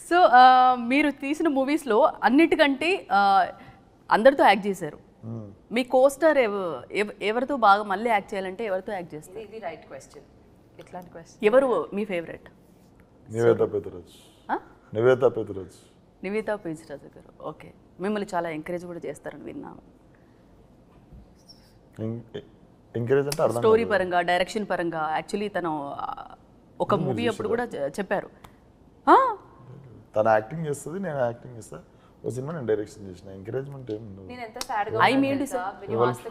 So మీరు తీసిన మూవీస్లో అన్నిటికంటే అందరితో యాక్ట్ చేశారు. మీ కోస్టార్ ఎవరితో బాగా మళ్ళీ యాక్ట్ చేయాలంటే ఎవరితో యాక్ట్ చేస్తారు? ఇది రైట్ క్వశ్చన్. ఇట్లాంటి క్వశ్చన్. ఎవరు మీ ఫేవరెట్? నివేతా పేతురాజ్ గారు. ఓకే, మిమ్మల్ని చాలా ఎంకరేజ్ కూడా చేస్తారని విన్నాము. ఎంకరేజ్ అంటే స్టోరీ పరంగా, డైరెక్షన్ పరంగా. యాక్చువల్లీ తను ఒక మూవీ అప్పుడు కూడా చెప్పారు, తన యాక్టింగ్ చేస్తుంది, నేను యాక్టింగ్ చేస్తా. ఒక సినిమా నేను డైరెక్షన్ చేసిన. ఎంకరేజ్మెంట్ ఏం ఉండదు. నేను ఎంత సాడ్ గా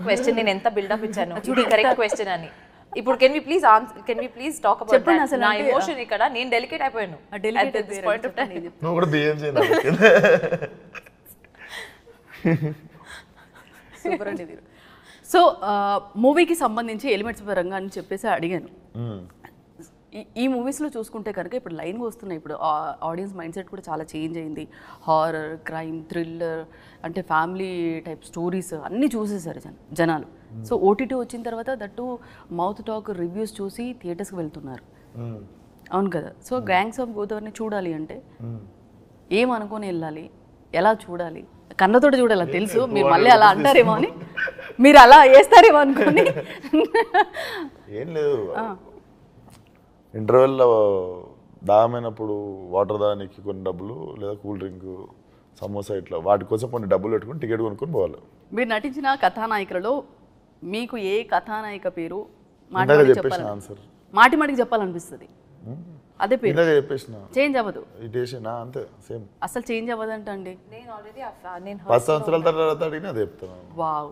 క్వశ్చన్, నేను ఎంత బిల్డప్ ఇచ్చాను చూడు, కరెక్ట్ క్వశ్చన్ అని. ఇప్పుడు can we please talk about చెప్పండి అసలు. నా ఎమోషన్ ఇక్కడ నేను డెలికేట్ అయిపోయాను. నువ్వు కూడా బిహేవ్ చేయాలి. సూపర్ అండి. సో మూవీకి సంబంధించి ఎలిమెంట్స్ పరంగా అని చెప్పేసి అడిగాను. ఈ మూవీస్లో చూసుకుంటే కనుక ఇప్పుడు లైన్గా వస్తున్నాయి. ఇప్పుడు ఆడియన్స్ మైండ్ సెట్ కూడా చాలా చేంజ్ అయింది. హారర్, క్రైమ్, థ్రిల్లర్, అంటే ఫ్యామిలీ టైప్ స్టోరీస్ అన్నీ చూసేసారు జనాలు. సో ఓటీటీ వచ్చిన తర్వాత దట్టు మౌత్ టాక్ రివ్యూస్ చూసి థియేటర్స్కి వెళ్తున్నారు. అవును కదా. సో గ్యాంగ్స్ ఆఫ్ గోదావరిని చూడాలి అంటే ఏమనుకొని వెళ్ళాలి, ఎలా చూడాలి? కన్నతోటి చూడాలి తెలుసు, మీరు మళ్ళీ అలా అంటారేమో అని, మీరు అలా వేస్తారేమో అనుకోని. ఏం లేదు, ఇంటర్వెల్లో దాహమైనప్పుడు వాటర్ దానికి కొన్ని డబ్బులు, లేదా కూల్ డ్రింక్, సమోసా, ఇట్లా వాటి కోసం కొన్ని డబ్బులు పెట్టుకుని టికెట్ కొనుక్కొని పోవాలి. మీరు నటించిన కథానాయికలలో మీకు ఏ కథానాయిక పేరు మాటిమాటికి చెప్పాలనిపిస్తుంది? అదే పేరు చెప్పేసిన, చేంజ్ అవ్వదు. అంతే సేమ్, అసలు చేంజ్ అవ్వదంట అండి. నేను ఆల్రెడీ 10 సంవత్సరాల తర్వాత అడిగినా అదే చెప్తాను. వావ్.